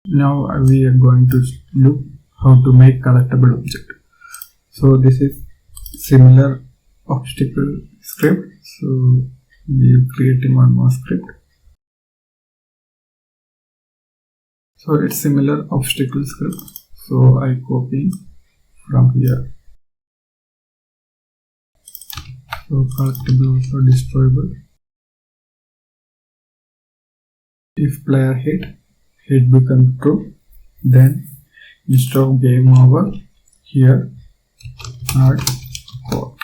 Now we are going to look how to make collectible object. So this is similar obstacle script. So we are creating one more script. So it's similar obstacle script. So I copy from here. So collectible also destroyable. If player hit becomes true, then instead of game over, here add code.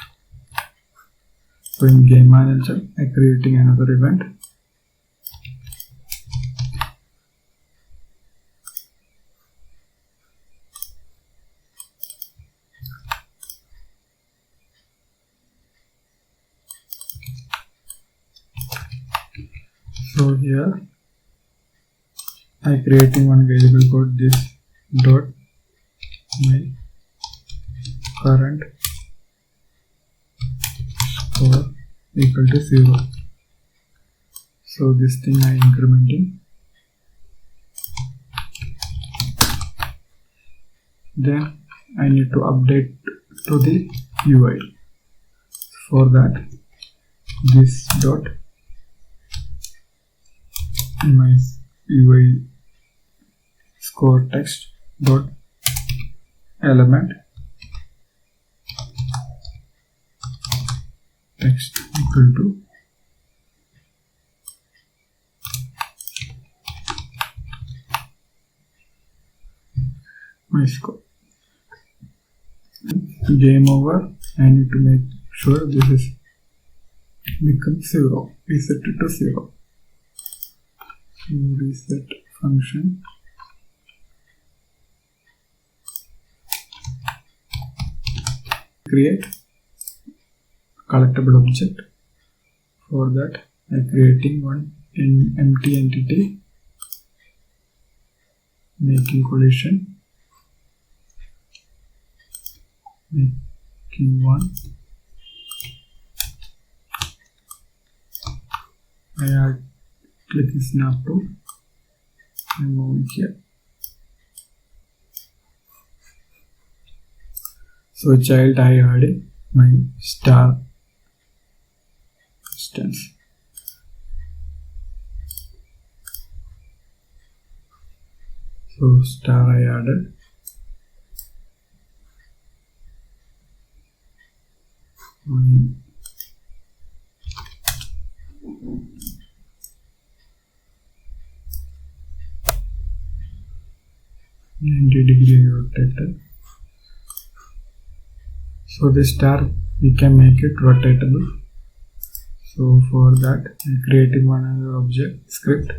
So in game manager, I'm creating another event. So here I'm creating one variable called this dot my current score equal to 0. So this thing I incrementing. Then I need to update to the UI. For that, this dot my UI score text dot element text equal to my score. Game over. I need to make sure this is become 0. Reset it to 0. So reset function. Create collectible object. For that, I'm creating one in empty entity, making collision, making one. I add clicking snap tool and moving here. So child I added my star instance. So star I added. My 90-degree rotated. So this star we can make it rotatable. So for that I'm creating one other object script.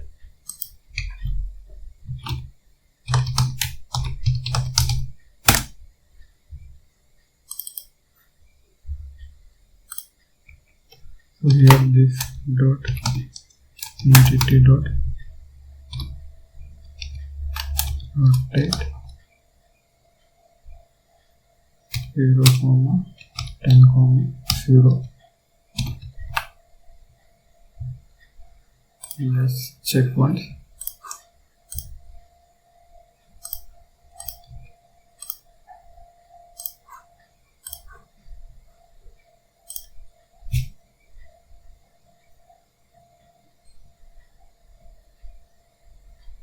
So here this dot entity dot rotate 0, 10, 0. Let's check once.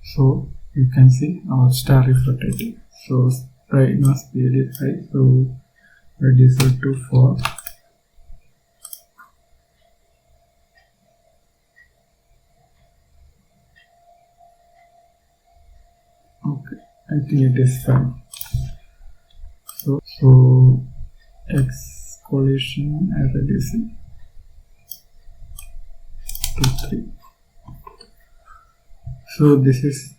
So you can see our star is rotating. So right now speed is high, so reduce it to 4. Okay, I think it is fine. So X collision I reduce it to 3. So this is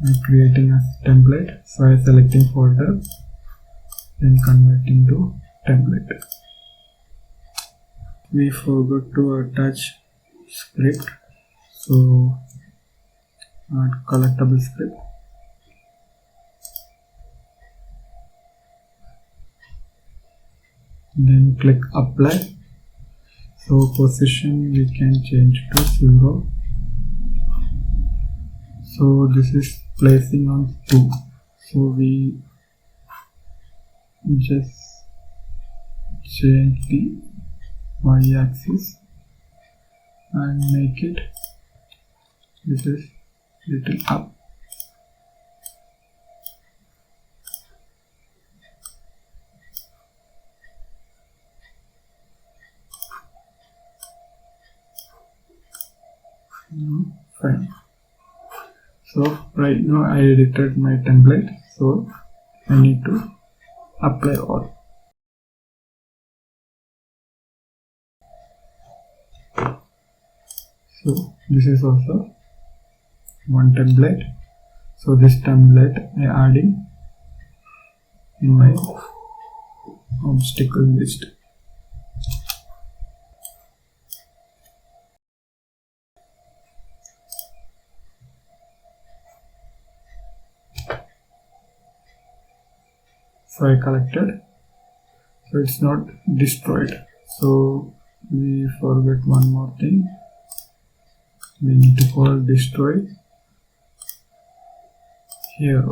I'm creating a template. So I'm selecting folder, then converting to template. We forgot to attach script, so add collectible script. then click apply. So position we can change to 0. So this is placing on 2. So we just change the y-axis and make it, this is little up. Fine. So right now I edited my template, so I need to apply all. So this is also one template. So this template I adding in my obstacle list. So I collected, so it's not destroyed. So we forget one more thing, we need to call destroy here.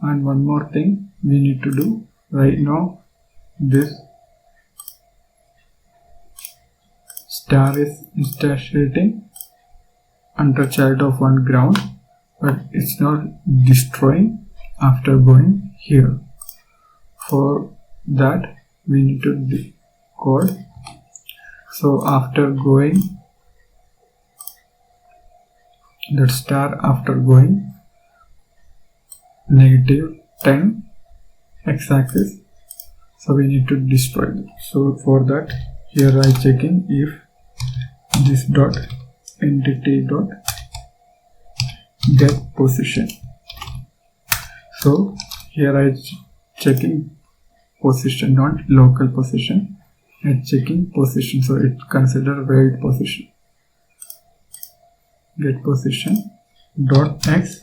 And one more thing we need to do right now, this star is instantiating under child of one ground, but it's not destroying after going here. For that we need to call, so after going that star, after going -10 x-axis, so we need to destroy it. So for that here I checking if this dot entity dot get position. So here I checking position, not local position, I checking position, so it consider world position. Get position dot x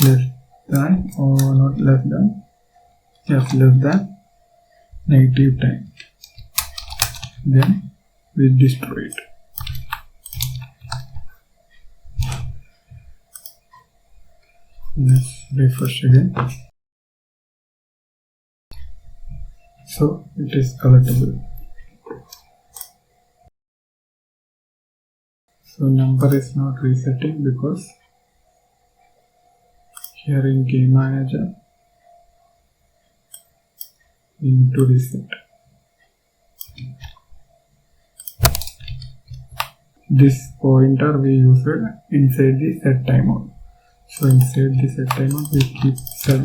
less than or not less than, yes, less than -10, then we destroy it. Let's refresh again. So it is collectible. So number is not resetting because here in game manager we need to reset. This pointer we use it inside the set timeout. So inside the set timeout we keep set.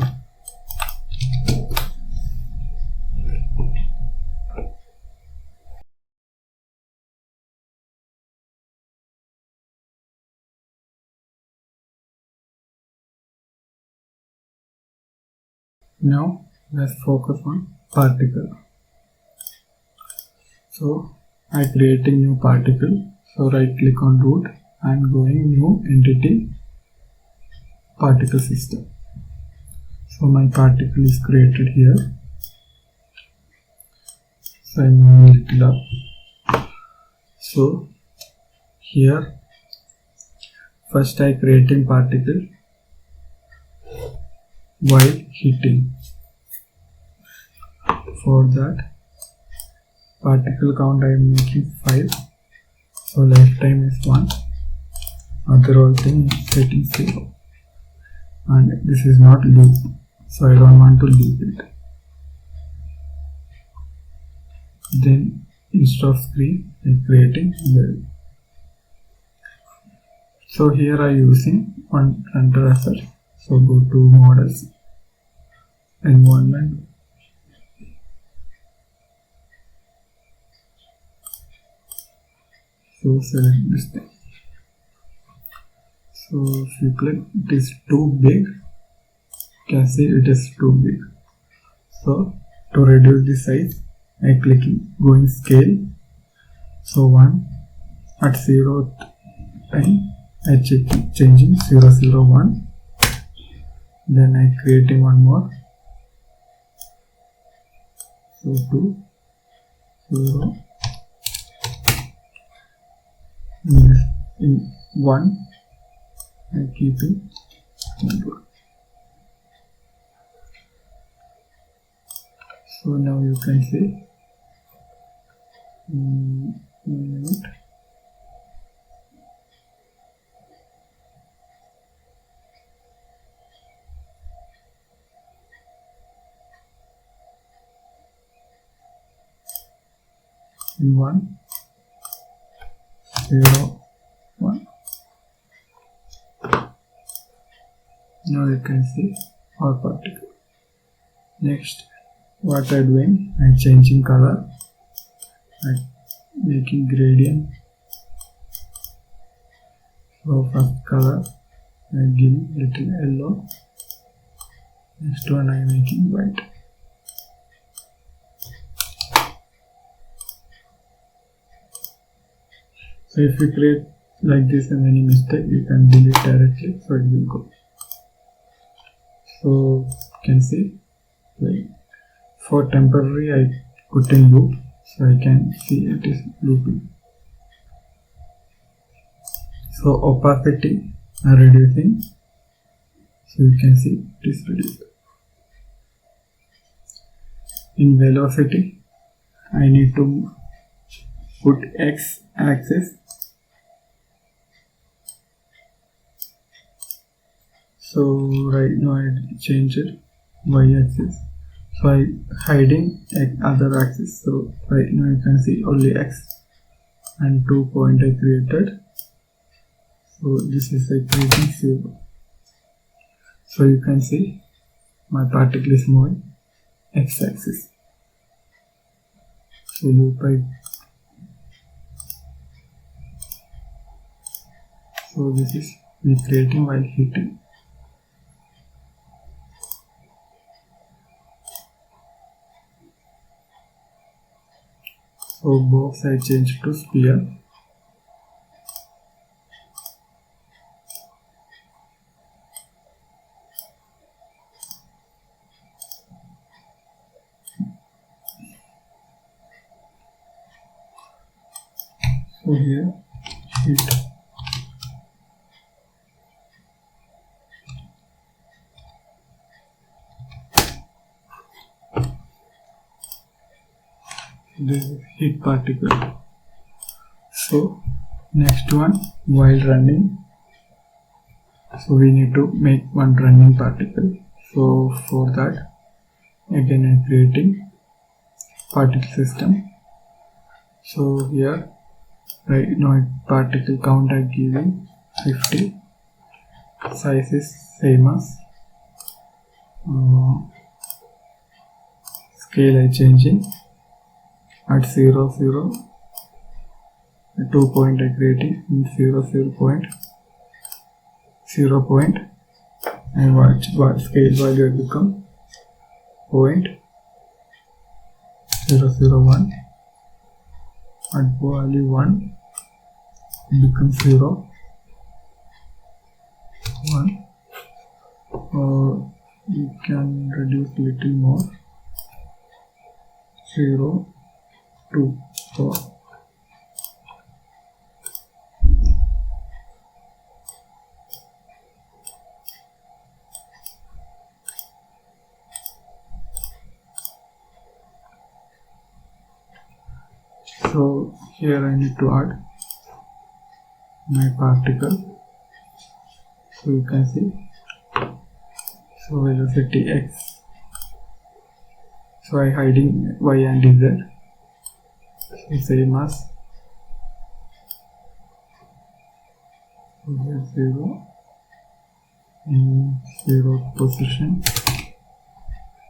Now let's focus on particle. So I creating new particle. So right click on root and going new entity particle system. So my particle is created here. So I move it little up. So here first I creating particle while hitting. For that particle count I am making 5. So lifetime is 1. Other all thing is setting 0. And this is not loop, so I don't want to loop it. Then instead of screen I am creating world. So here I using one render asset. So go to models, environment, so select this thing. So if you click, it is too big, you can see it is too big. So to reduce the size I clicking going scale. So 1 at 0 time I changing 001. Then I creating one more So 2, 0, in 1, I keep it in 1. So now you can see in 1, 0, 1. Now you can see our particle. Next, what I doing? I changing color. I making gradient. So first color I give little yellow. Next one I making white. So if you create like this and any mistake, you can delete directly, so it will go. So you can see, like, for temporary I put in loop, so I can see it is looping. So opacity are reducing, so you can see it is reduced. In velocity, I need to put x axis. So right now I change it y axis. So I hiding other axis. So right now you can see only x and 2 point I created. So this is like creating 0. So you can see my particle is moving x axis. So loop so this is we creating while heating. So box I changed to sphere. So here heat. This is heat particle. So next one, while running, so we need to make one running particle. So for that, again I'm creating particle system. So here right now particle count I'm giving 50. Size is same as scale I changing at 0, 0. 2 point I creating in 0, 0 point, 0 point, and what scale value become 0.001. At value 1 becomes 0, 1, or you can reduce little more, 0, 2, 4. So here I need to add my particle. So you can see, so velocity x. So I hiding y and z. So same as 0 in 0th position,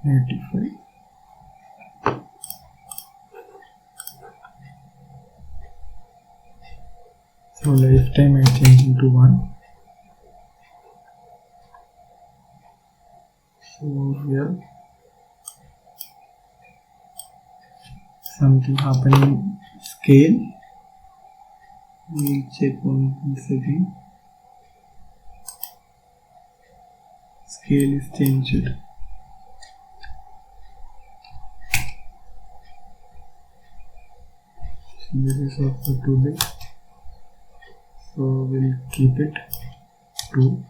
85. So lifetime I change into 1. So here something happening scale. We'll check once again. Scale is changed. This is also too big, so we'll keep it 2.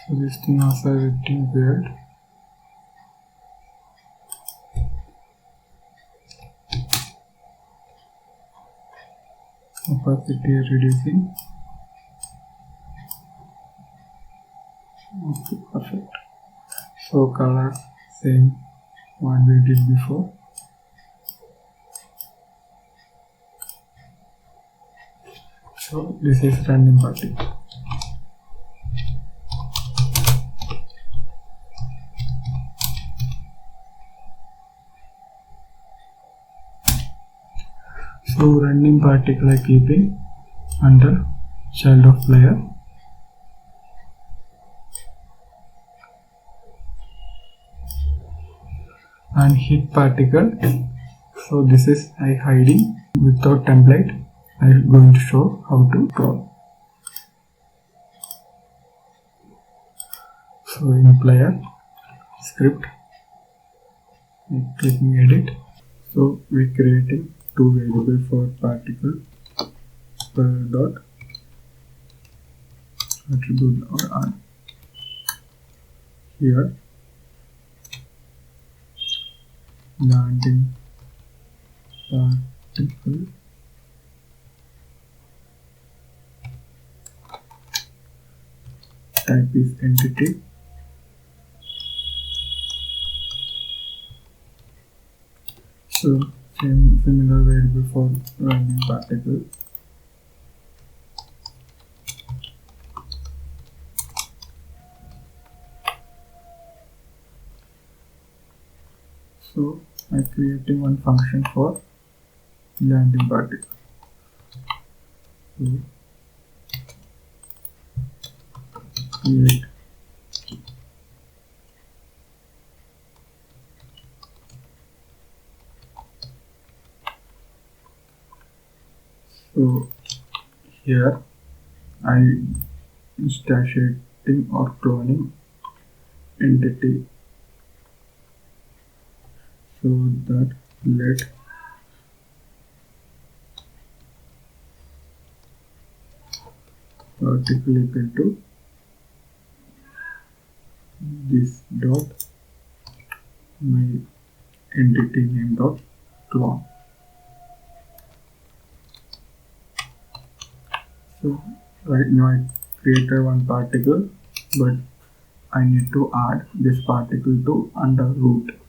So this thing also getting weird. Opacity reducing. Okay, perfect. So color same what we did before. So this is random party. So random particle I keeping under child of player. And hit particle. So this is I hiding without template. I am going to show how to draw. So in player script, clicking edit. So we creating 2 variables for particle per dot attribute or on. Here landing particle type is entity. So similar variable for running particle. So I creating one function for landing particle. So create so here I instantiating or cloning entity so that let particle equal to this dot my entity name dot clone. So right now I created one particle, but I need to add this particle to under root.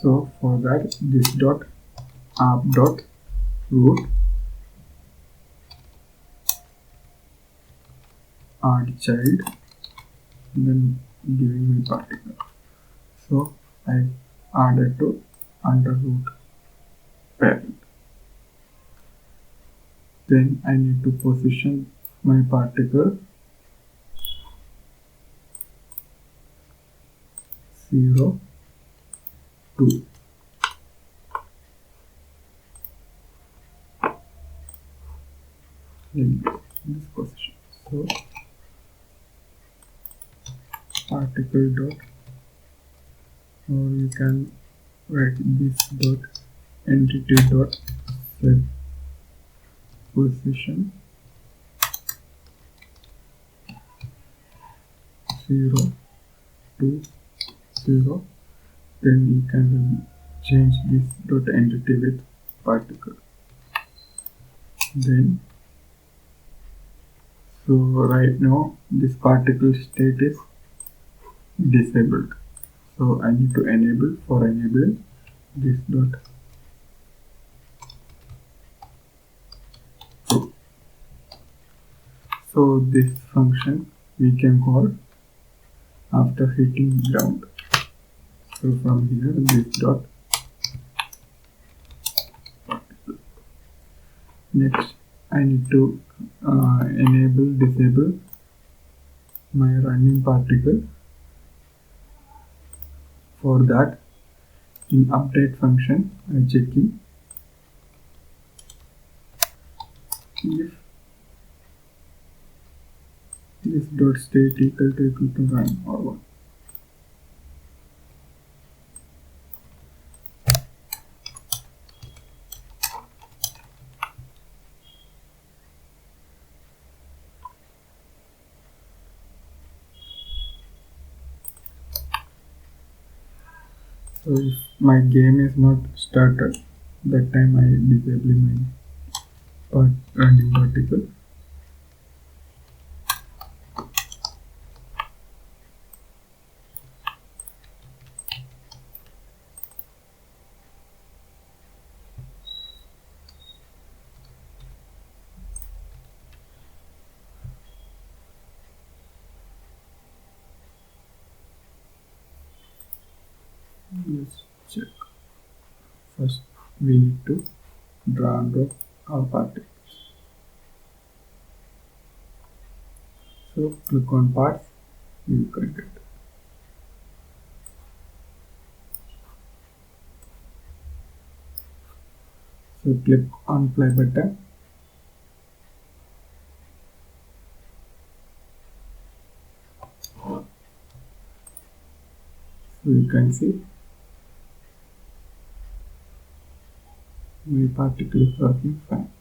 So for that, this dot app dot root add child, then giving me particle. So I added to under root parent. Then I need to position my particle 0, 2. In this position. So particle dot, or you can write this dot entity dot set position 0, 2, 0. Then you can change this dot entity with particle. Then so right now this particle state is disabled. So I need to enable. For enabling this dot true. So this function we can call after hitting ground. So from here this dot particle. Next, I need to disable my running particle. For that, in update function, I check in if this dot state equal to run or what. So if my game is not started, that time I disable my running particle. Let's check. First, we need to draw and drop our particles. So click on parts, you can get. So click on play button. So you can see my particle is working fine.